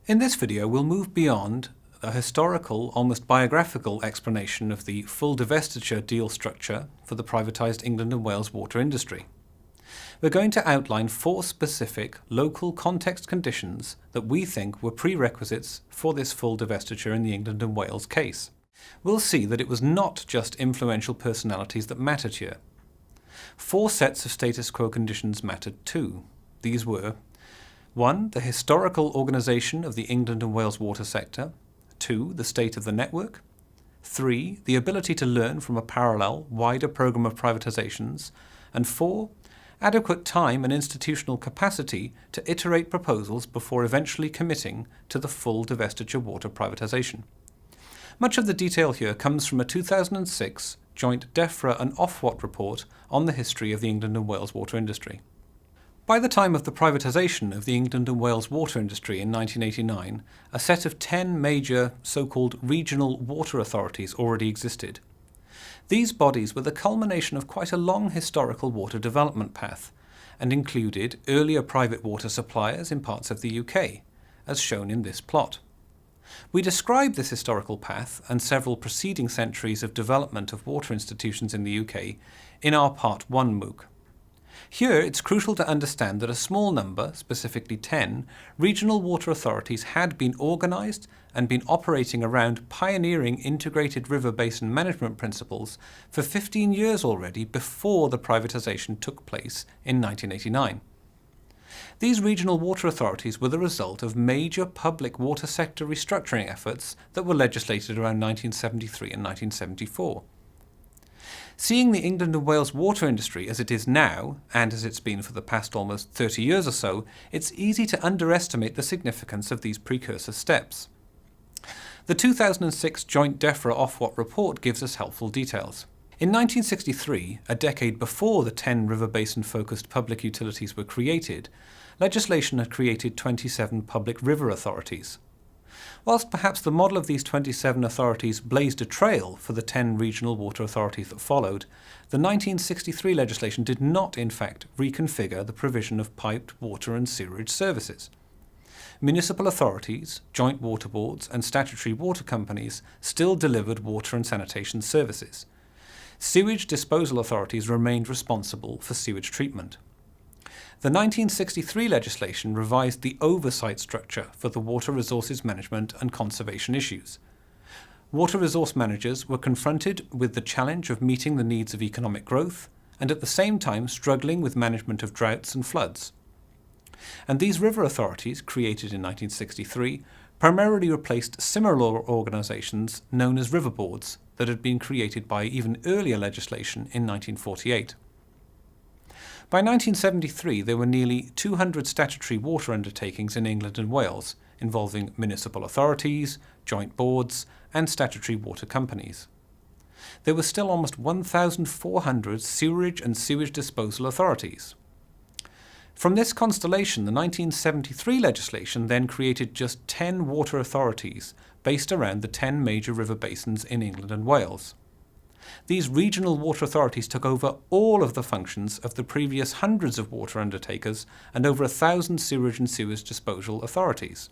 In this video, we'll move beyond a historical, almost biographical explanation of the full divestiture deal structure for the privatised England and Wales water industry. We're going to outline 4 specific local context conditions that we think were prerequisites for this full divestiture in the England and Wales case. We'll see that it was not just influential personalities that mattered here. 4 sets of status quo conditions mattered too. These were 1. The historical organisation of the England and Wales water sector. 2. The state of the network. 3. The ability to learn from a parallel, wider programme of privatizations. And 4. Adequate time and institutional capacity to iterate proposals before eventually committing to the full divestiture water privatisation. Much of the detail here comes from a 2006 joint DEFRA and Ofwat report on the history of the England and Wales water industry. By the time of the privatisation of the England and Wales water industry in 1989, a set of 10 major so-called regional water authorities already existed. These bodies were the culmination of quite a long historical water development path, and included earlier private water suppliers in parts of the UK, as shown in this plot. We describe this historical path and several preceding centuries of development of water institutions in the UK in our Part 1 MOOC. Here, it's crucial to understand that a small number, specifically 10, regional water authorities had been organised and been operating around pioneering integrated river basin management principles for 15 years already before the privatisation took place in 1989. These regional water authorities were the result of major public water sector restructuring efforts that were legislated around 1973 and 1974. Seeing the England and Wales water industry as it is now, and as it's been for the past almost 30 years or so, it's easy to underestimate the significance of these precursor steps. The 2006 joint DEFRA Ofwat report gives us helpful details. In 1963, a decade before the 10 river basin-focused public utilities were created, legislation had created 27 public river authorities. Whilst perhaps the model of these 27 authorities blazed a trail for the 10 regional water authorities that followed, the 1963 legislation did not, in fact, reconfigure the provision of piped water and sewerage services. Municipal authorities, joint water boards, and statutory water companies still delivered water and sanitation services. Sewage disposal authorities remained responsible for sewage treatment. The 1963 legislation revised the oversight structure for the water resources management and conservation issues. Water resource managers were confronted with the challenge of meeting the needs of economic growth and at the same time struggling with management of droughts and floods. And these river authorities, created in 1963, primarily replaced similar organisations known as river boards that had been created by even earlier legislation in 1948. By 1973, there were nearly 200 statutory water undertakings in England and Wales, involving municipal authorities, joint boards, and statutory water companies. There were still almost 1,400 sewerage and sewage disposal authorities. From this constellation, the 1973 legislation then created just 10 water authorities based around the 10 major river basins in England and Wales. These regional water authorities took over all of the functions of the previous hundreds of water undertakers and over 1,000 sewerage and sewage disposal authorities.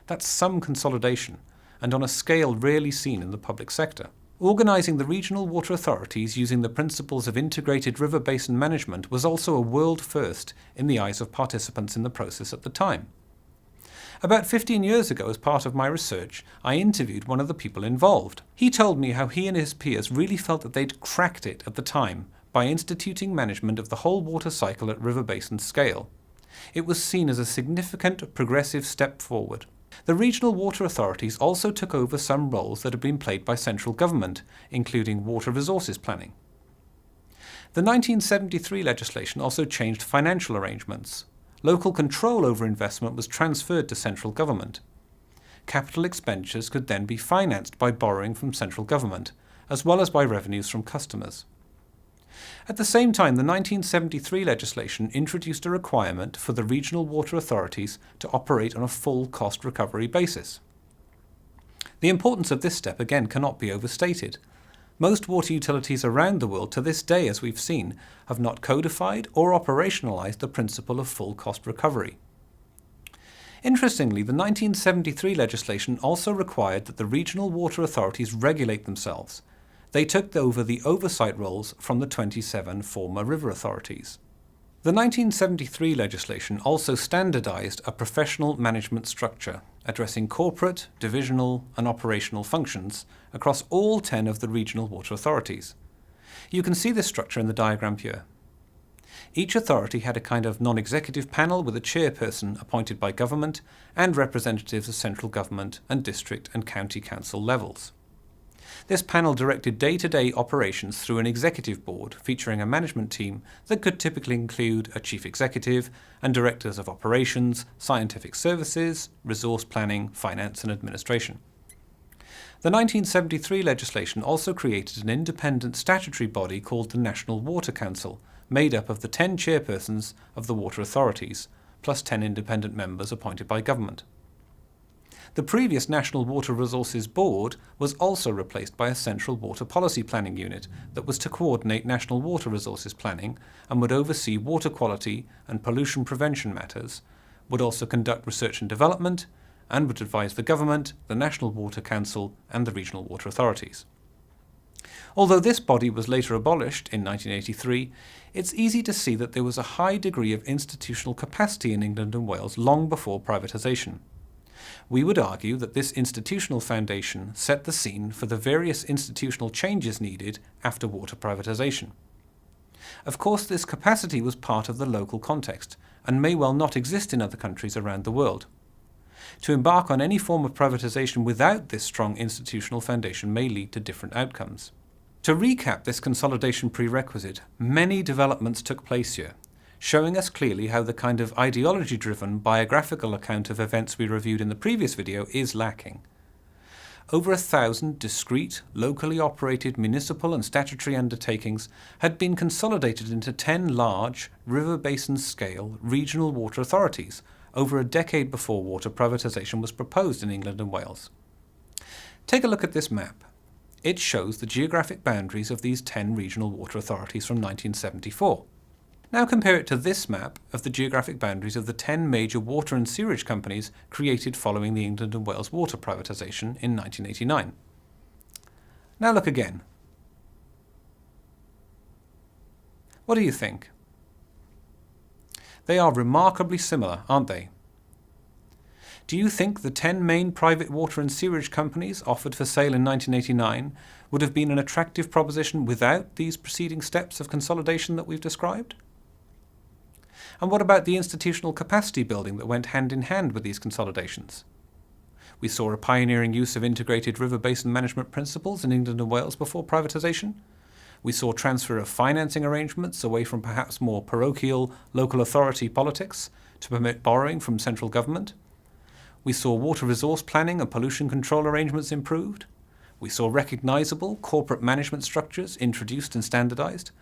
That's some consolidation, and on a scale rarely seen in the public sector. Organising the regional water authorities using the principles of integrated river basin management was also a world first in the eyes of participants in the process at the time. About 15 years ago, as part of my research, I interviewed one of the people involved. He told me how he and his peers really felt that they'd cracked it at the time by instituting management of the whole water cycle at river basin scale. It was seen as a significant progressive step forward. The regional water authorities also took over some roles that had been played by central government, including water resources planning. The 1973 legislation also changed financial arrangements. Local control over investment was transferred to central government. Capital expenditures could then be financed by borrowing from central government, as well as by revenues from customers. At the same time, the 1973 legislation introduced a requirement for the regional water authorities to operate on a full cost recovery basis. The importance of this step again cannot be overstated. Most water utilities around the world to this day, as we've seen, have not codified or operationalised the principle of full cost recovery. Interestingly, the 1973 legislation also required that the regional water authorities regulate themselves. They took over the oversight roles from the 27 former river authorities. The 1973 legislation also standardized a professional management structure, addressing corporate, divisional, and operational functions across all 10 of the regional water authorities. You can see this structure in the diagram here. Each authority had a kind of non-executive panel with a chairperson appointed by government and representatives of central government and district and county council levels. This panel directed day-to-day operations through an executive board featuring a management team that could typically include a chief executive and directors of operations, scientific services, resource planning, finance and administration. The 1973 legislation also created an independent statutory body called the National Water Council, made up of the 10 chairpersons of the water authorities, plus 10 independent members appointed by government. The previous National Water Resources Board was also replaced by a central water policy planning unit that was to coordinate national water resources planning and would oversee water quality and pollution prevention matters, would also conduct research and development, and would advise the government, the National Water Council, and the regional water authorities. Although this body was later abolished in 1983, it's easy to see that there was a high degree of institutional capacity in England and Wales long before privatisation. We would argue that this institutional foundation set the scene for the various institutional changes needed after water privatisation. Of course, this capacity was part of the local context, and may well not exist in other countries around the world. To embark on any form of privatisation without this strong institutional foundation may lead to different outcomes. To recap this consolidation prerequisite, many developments took place here, showing us clearly how the kind of ideology-driven biographical account of events we reviewed in the previous video is lacking. Over 1,000 discrete, locally operated municipal and statutory undertakings had been consolidated into 10 large, river basin-scale regional water authorities over a decade before water privatisation was proposed in England and Wales. Take a look at this map. It shows the geographic boundaries of these 10 regional water authorities from 1974. Now compare it to this map of the geographic boundaries of the 10 major water and sewerage companies created following the England and Wales water privatisation in 1989. Now look again. What do you think? They are remarkably similar, aren't they? Do you think the 10 main private water and sewerage companies offered for sale in 1989 would have been an attractive proposition without these preceding steps of consolidation that we've described? And what about the institutional capacity building that went hand in hand with these consolidations? We saw a pioneering use of integrated river basin management principles in England and Wales before privatisation. We saw transfer of financing arrangements away from perhaps more parochial local authority politics to permit borrowing from central government. We saw water resource planning and pollution control arrangements improved. We saw recognisable corporate management structures introduced and standardised.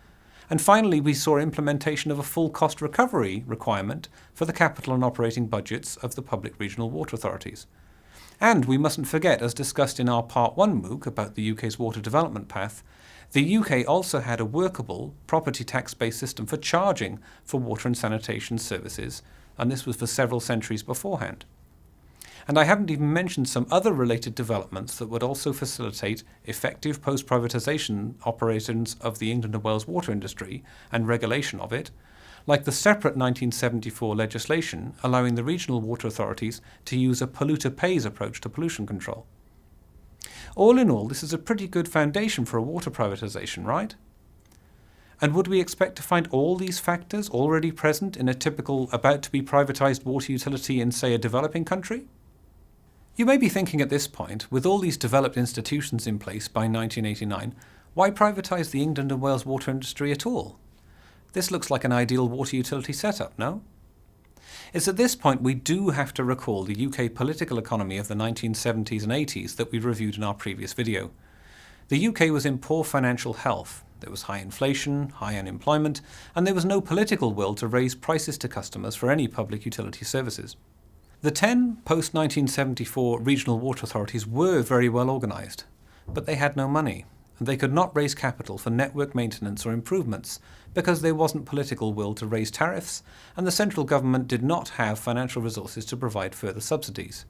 And finally, we saw implementation of a full cost recovery requirement for the capital and operating budgets of the public regional water authorities. And we mustn't forget, as discussed in our Part 1 MOOC about the UK's water development path, the UK also had a workable property tax-based system for charging for water and sanitation services, and this was for several centuries beforehand. And I haven't even mentioned some other related developments that would also facilitate effective post-privatisation operations of the England and Wales water industry and regulation of it, like the separate 1974 legislation allowing the regional water authorities to use a polluter pays approach to pollution control. All in all, this is a pretty good foundation for a water privatisation, right? And would we expect to find all these factors already present in a typical about-to-be-privatised water utility in, say, a developing country? You may be thinking at this point, with all these developed institutions in place by 1989, why privatise the England and Wales water industry at all? This looks like an ideal water utility setup, no? It's at this point we do have to recall the UK political economy of the 1970s and 80s that we reviewed in our previous video. The UK was in poor financial health. There was high inflation, high unemployment, and there was no political will to raise prices to customers for any public utility services. The 10 post-1974 regional water authorities were very well organised, but they had no money. and they could not raise capital for network maintenance or improvements because there wasn't political will to raise tariffs, and the central government did not have financial resources to provide further subsidies.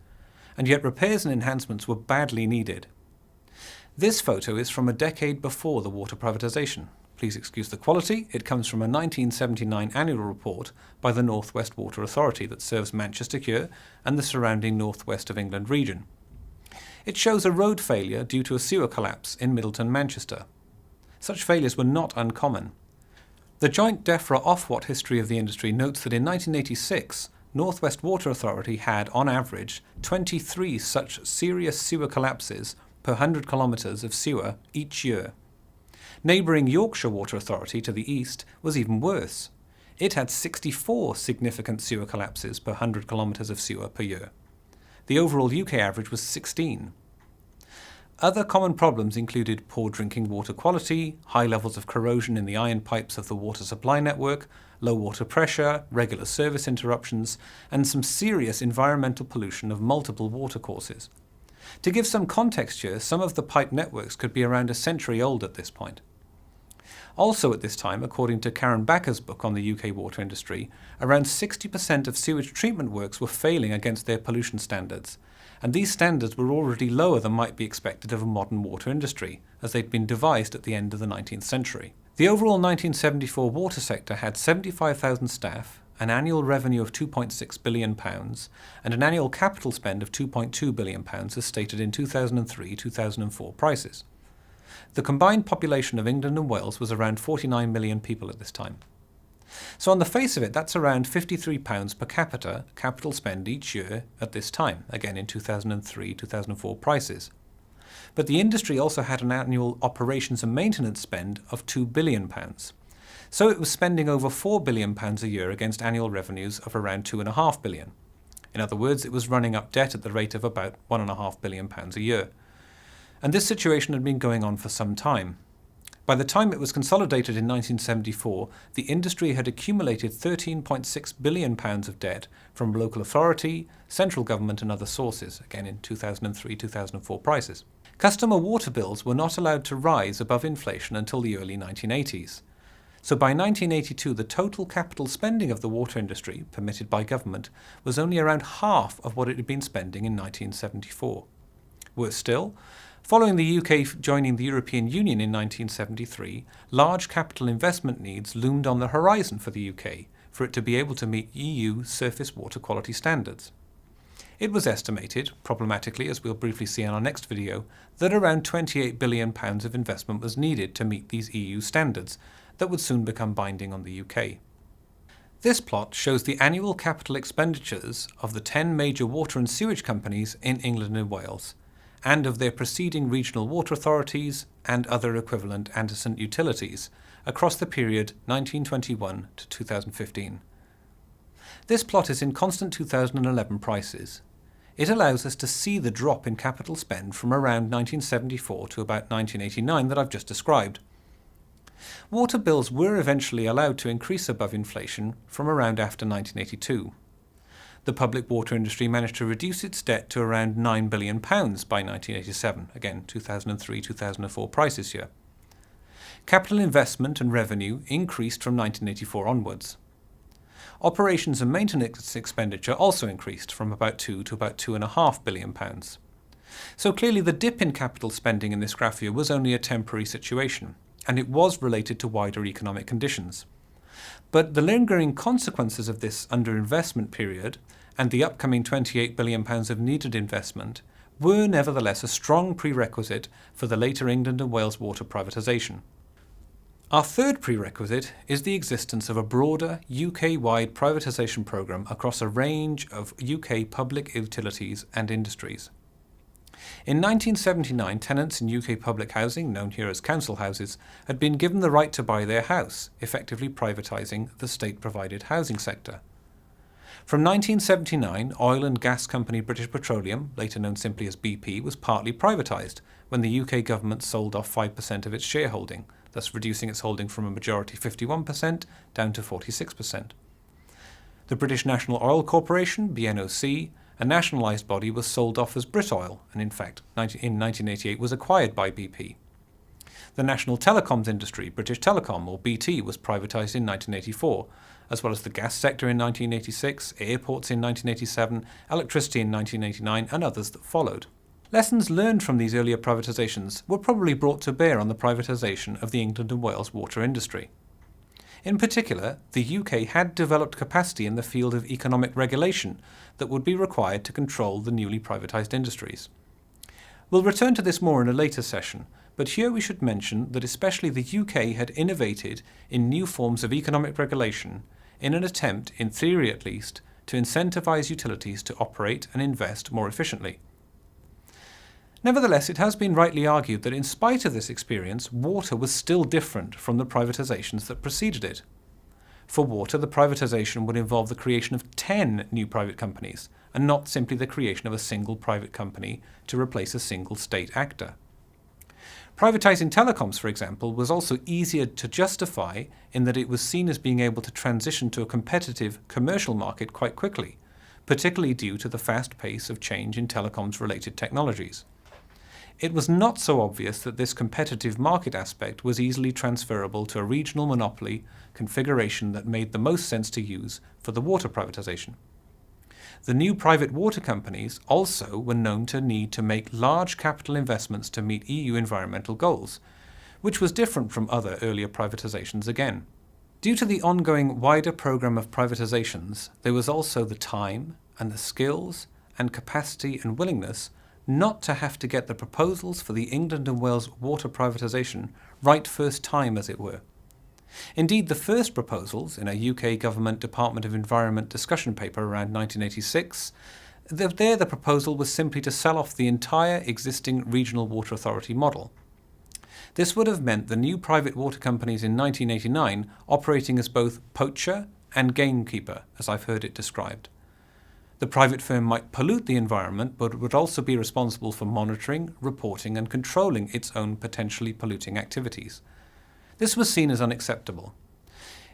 And yet repairs and enhancements were badly needed. This photo is from a decade before the water privatisation. Please excuse the quality. It comes from a 1979 annual report by the North West Water Authority that serves Manchestershire and the surrounding North West of England region. It shows a road failure due to a sewer collapse in Middleton, Manchester. Such failures were not uncommon. The joint DEFRA-Ofwat history of the industry notes that in 1986, North West Water Authority had, on average, 23 such serious sewer collapses per 100 kilometres of sewer each year. Neighbouring Yorkshire Water Authority to the east was even worse. It had 64 significant sewer collapses per 100 kilometres of sewer per year. The overall UK average was 16. Other common problems included poor drinking water quality, high levels of corrosion in the iron pipes of the water supply network, low water pressure, regular service interruptions, and some serious environmental pollution of multiple watercourses. To give some context here, some of the pipe networks could be around a century old at this point. Also at this time, according to Karen Backer's book on the UK water industry, around 60% of sewage treatment works were failing against their pollution standards, and these standards were already lower than might be expected of a modern water industry, as they'd been devised at the end of the 19th century. The overall 1974 water sector had 75,000 staff, an annual revenue of £2.6 billion, and an annual capital spend of £2.2 billion as stated in 2003-2004 prices. The combined population of England and Wales was around 49 million people at this time. So on the face of it, that's around £53 per capita capital spend each year at this time, again in 2003-2004 prices. But the industry also had an annual operations and maintenance spend of £2 billion. So it was spending over £4 billion a year against annual revenues of around £2.5 billion. In other words, it was running up debt at the rate of about £1.5 billion a year. And this situation had been going on for some time. By the time it was consolidated in 1974, the industry had accumulated £13.6 billion of debt from local authority, central government and other sources, again in 2003-2004 prices. Customer water bills were not allowed to rise above inflation until the early 1980s. So by 1982, the total capital spending of the water industry, permitted by government, was only around half of what it had been spending in 1974. Worse still, following the UK joining the European Union in 1973, large capital investment needs loomed on the horizon for the UK for it to be able to meet EU surface water quality standards. It was estimated, problematically as we'll briefly see in our next video, that around £28 billion of investment was needed to meet these EU standards that would soon become binding on the UK. This plot shows the annual capital expenditures of the 10 major water and sewage companies in England and Wales, and of their preceding regional water authorities and other equivalent antecedent utilities across the period 1921 to 2015. This plot is in constant 2011 prices. It allows us to see the drop in capital spend from around 1974 to about 1989 that I've just described. Water bills were eventually allowed to increase above inflation from around after 1982. The public water industry managed to reduce its debt to around £9 billion by 1987, again 2003-2004 prices here. Capital investment and revenue increased from 1984 onwards. Operations and maintenance expenditure also increased from about £2 to about £2.5 billion. So clearly the dip in capital spending in this graph here was only a temporary situation, and it was related to wider economic conditions. But the lingering consequences of this underinvestment period and the upcoming £28 billion of needed investment were nevertheless a strong prerequisite for the later England and Wales water privatisation. Our third prerequisite is the existence of a broader UK-wide privatisation programme across a range of UK public utilities and industries. In 1979, tenants in UK public housing, known here as council houses, had been given the right to buy their house, effectively privatising the state-provided housing sector. From 1979, oil and gas company British Petroleum, later known simply as BP, was partly privatised when the UK government sold off 5% of its shareholding, thus reducing its holding from a majority 51% down to 46%. The British National Oil Corporation, BNOC, a nationalised body, was sold off as Britoil and in fact in 1988 was acquired by BP. The national telecoms industry, British Telecom or BT, was privatised in 1984, as well as the gas sector in 1986, airports in 1987, electricity in 1989, and others that followed. Lessons learned from these earlier privatisations were probably brought to bear on the privatisation of the England and Wales water industry. In particular, the UK had developed capacity in the field of economic regulation that would be required to control the newly privatised industries. We'll return to this more in a later session, but here we should mention that especially the UK had innovated in new forms of economic regulation in an attempt, in theory at least, to incentivise utilities to operate and invest more efficiently. Nevertheless, it has been rightly argued that in spite of this experience, water was still different from the privatisations that preceded it. For water, the privatisation would involve the creation of 10 new private companies, and not simply the creation of a single private company to replace a single state actor. Privatising telecoms, for example, was also easier to justify in that it was seen as being able to transition to a competitive commercial market quite quickly, particularly due to the fast pace of change in telecoms-related technologies. It was not so obvious that this competitive market aspect was easily transferable to a regional monopoly configuration that made the most sense to use for the water privatisation. The new private water companies also were known to need to make large capital investments to meet EU environmental goals, which was different from other earlier privatisations again. Due to the ongoing wider programme of privatisations, there was also the time and the skills and capacity and willingness not to have to get the proposals for the England and Wales water privatisation right first time, as it were. Indeed, the first proposals in a UK Government Department of Environment discussion paper around 1986, there the proposal was simply to sell off the entire existing regional water authority model. This would have meant the new private water companies in 1989 operating as both poacher and gamekeeper, as I've heard it described. The private firm might pollute the environment, but would also be responsible for monitoring, reporting and controlling its own potentially polluting activities. This was seen as unacceptable.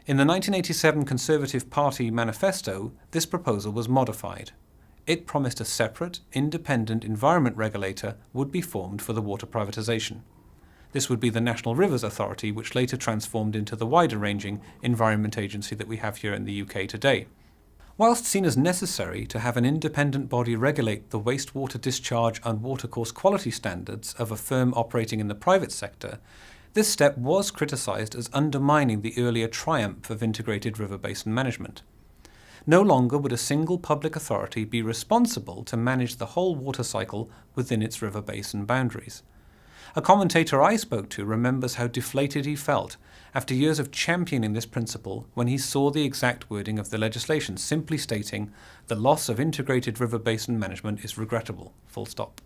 In the 1987 Conservative Party manifesto, this proposal was modified. It promised a separate, independent environment regulator would be formed for the water privatisation. This would be the National Rivers Authority, which later transformed into the wider-ranging Environment Agency that we have here in the UK today. Whilst seen as necessary to have an independent body regulate the wastewater discharge and watercourse quality standards of a firm operating in the private sector, this step was criticised as undermining the earlier triumph of integrated river basin management. No longer would a single public authority be responsible to manage the whole water cycle within its river basin boundaries. A commentator I spoke to remembers how deflated he felt after years of championing this principle when he saw the exact wording of the legislation simply stating, "The loss of integrated river basin management is regrettable, full stop."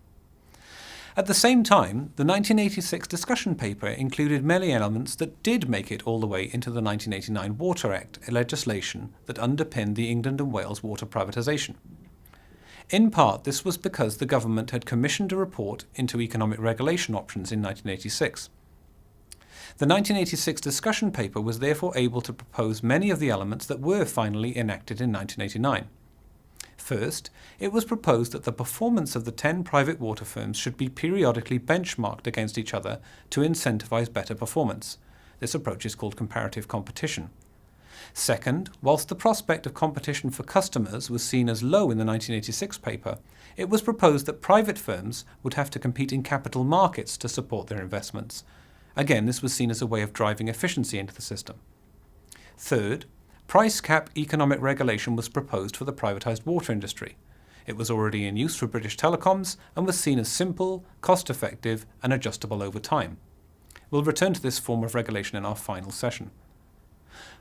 At the same time, the 1986 discussion paper included many elements that did make it all the way into the 1989 Water Act legislation that underpinned the England and Wales water privatisation. In part, this was because the government had commissioned a report into economic regulation options in 1986. The 1986 discussion paper was therefore able to propose many of the elements that were finally enacted in 1989. First, it was proposed that the performance of the 10 private water firms should be periodically benchmarked against each other to incentivise better performance. This approach is called comparative competition. Second, whilst the prospect of competition for customers was seen as low in the 1986 paper, it was proposed that private firms would have to compete in capital markets to support their investments. Again, this was seen as a way of driving efficiency into the system. Third, price cap economic regulation was proposed for the privatised water industry. It was already in use for British telecoms and was seen as simple, cost-effective and adjustable over time. We'll return to this form of regulation in our final session.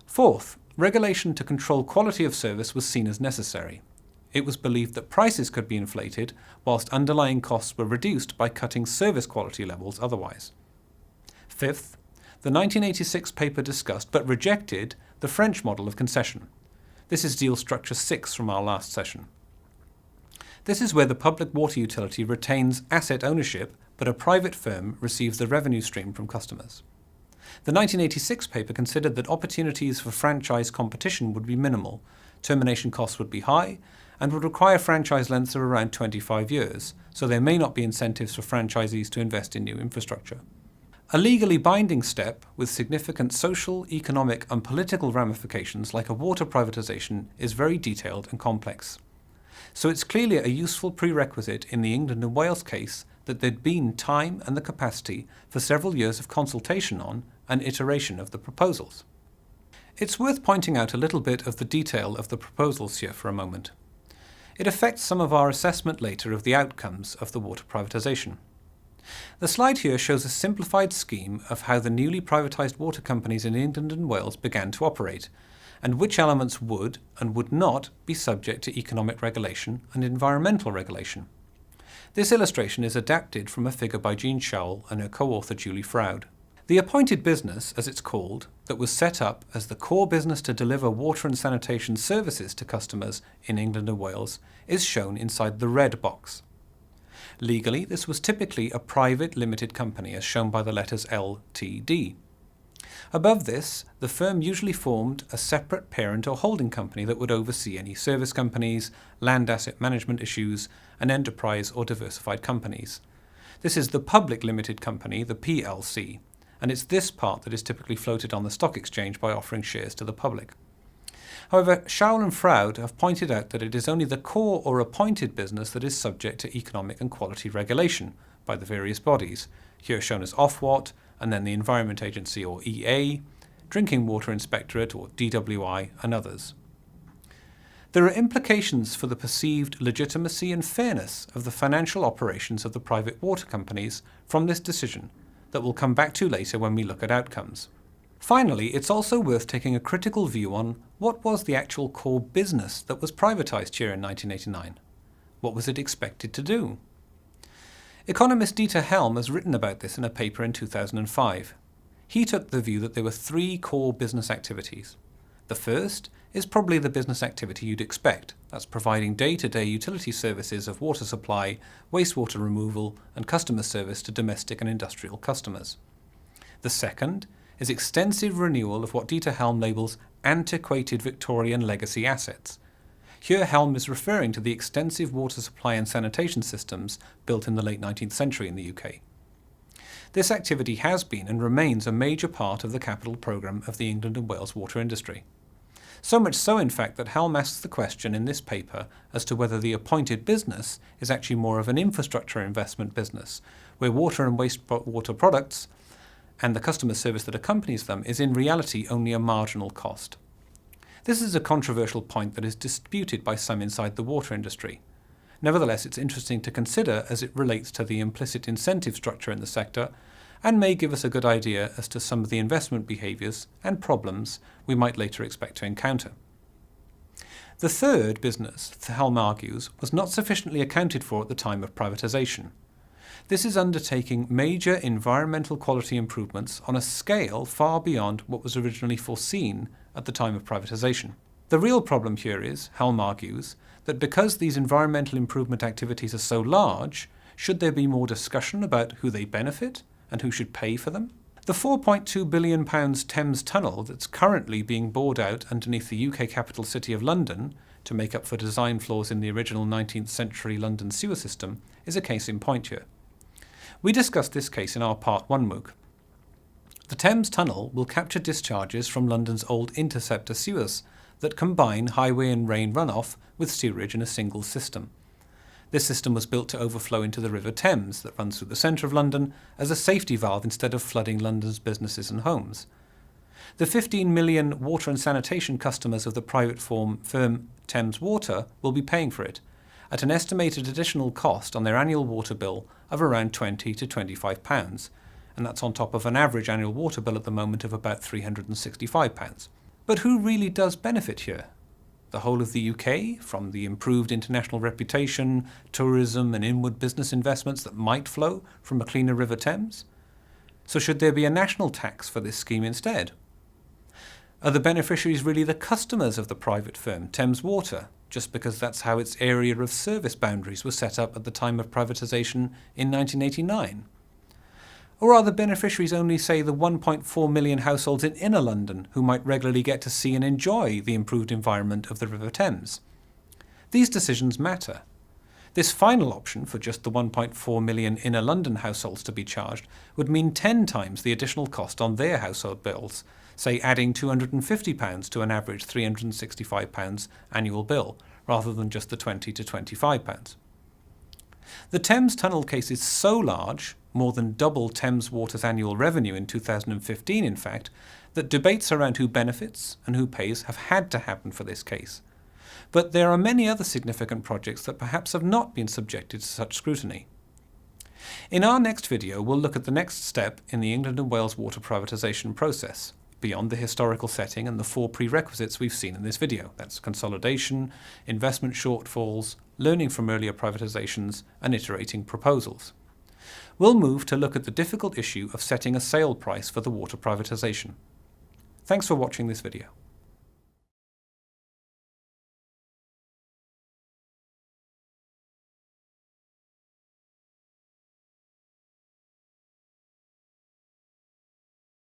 Fourth, regulation to control quality of service was seen as necessary. It was believed that prices could be inflated whilst underlying costs were reduced by cutting service quality levels otherwise. Fifth, the 1986 paper discussed but rejected the French model of concession. This is deal structure 6 from our last session. This is where the public water utility retains asset ownership, but a private firm receives the revenue stream from customers. The 1986 paper considered that opportunities for franchise competition would be minimal, termination costs would be high, and would require franchise lengths of around 25 years, so there may not be incentives for franchisees to invest in new infrastructure. A legally binding step with significant social, economic and political ramifications like a water privatisation is very detailed and complex. So it's clearly a useful prerequisite in the England and Wales case that there'd been time and the capacity for several years of consultation on and iteration of the proposals. It's worth pointing out a little bit of the detail of the proposals here for a moment. It affects some of our assessment later of the outcomes of the water privatisation. The slide here shows a simplified scheme of how the newly privatised water companies in England and Wales began to operate, and which elements would and would not be subject to economic regulation and environmental regulation. This illustration is adapted from a figure by Jean Showell and her co-author Julie Froud. The appointed business, as it's called, that was set up as the core business to deliver water and sanitation services to customers in England and Wales, is shown inside the red box. Legally, this was typically a private limited company, as shown by the letters Ltd. Above this, the firm usually formed a separate parent or holding company that would oversee any service companies, land asset management issues, and enterprise or diversified companies. This is the public limited company, the PLC, and it's this part that is typically floated on the stock exchange by offering shares to the public. However, Showell and Froud have pointed out that it is only the core or appointed business that is subject to economic and quality regulation by the various bodies, here shown as Ofwat, and then the Environment Agency or EA, Drinking Water Inspectorate or DWI, and others. There are implications for the perceived legitimacy and fairness of the financial operations of the private water companies from this decision that we'll come back to later when we look at outcomes. Finally, it's also worth taking a critical view on what was the actual core business that was privatised here in 1989. What was it expected to do? Economist Dieter Helm has written about this in a paper in 2005. He took the view that there were three core business activities. The first is probably the business activity you'd expect. That's providing day-to-day utility services of water supply, wastewater removal, and customer service to domestic and industrial customers. The second is extensive renewal of what Dieter Helm labels antiquated Victorian legacy assets. Here Helm is referring to the extensive water supply and sanitation systems built in the late 19th century in the UK. This activity has been and remains a major part of the capital programme of the England and Wales water industry. So much so, in fact, that Helm asks the question in this paper as to whether the appointed business is actually more of an infrastructure investment business, where water and wastewater products and the customer service that accompanies them is in reality only a marginal cost. This is a controversial point that is disputed by some inside the water industry. Nevertheless, it's interesting to consider as it relates to the implicit incentive structure in the sector and may give us a good idea as to some of the investment behaviours and problems we might later expect to encounter. The third business, Helm argues, was not sufficiently accounted for at the time of privatisation. This is undertaking major environmental quality improvements on a scale far beyond what was originally foreseen at the time of privatisation. The real problem here is, Helm argues, that because these environmental improvement activities are so large, should there be more discussion about who they benefit and who should pay for them? The £4.2 billion Thames Tunnel that's currently being bored out underneath the UK capital city of London to make up for design flaws in the original 19th century London sewer system is a case in point here. We discussed this case in our Part 1 MOOC. The Thames Tunnel will capture discharges from London's old interceptor sewers that combine highway and rain runoff with sewerage in a single system. This system was built to overflow into the River Thames that runs through the centre of London as a safety valve instead of flooding London's businesses and homes. The 15 million water and sanitation customers of the private firm Thames Water will be paying for it, at an estimated additional cost on their annual water bill of around £20 to £25, and that's on top of an average annual water bill at the moment of about £365. But who really does benefit here? The whole of the UK, from the improved international reputation, tourism and inward business investments that might flow from a cleaner River Thames? So should there be a national tax for this scheme instead? Are the beneficiaries really the customers of the private firm, Thames Water, just because that's how its area of service boundaries were set up at the time of privatisation in 1989? Or are the beneficiaries only, say, the 1.4 million households in inner London who might regularly get to see and enjoy the improved environment of the River Thames? These decisions matter. This final option, for just the 1.4 million inner London households to be charged, would mean 10 times the additional cost on their household bills, say adding £250 to an average £365 annual bill, rather than just the £20 to £25. The Thames Tunnel case is so large, more than double Thames Water's annual revenue in 2015 in fact, that debates around who benefits and who pays have had to happen for this case. But there are many other significant projects that perhaps have not been subjected to such scrutiny. In our next video, we'll look at the next step in the England and Wales water privatisation process, beyond the historical setting and the 4 prerequisites we've seen in this video. That's consolidation, investment shortfalls, learning from earlier privatizations, and iterating proposals. We'll move to look at the difficult issue of setting a sale price for the water privatisation. Thanks for watching this video.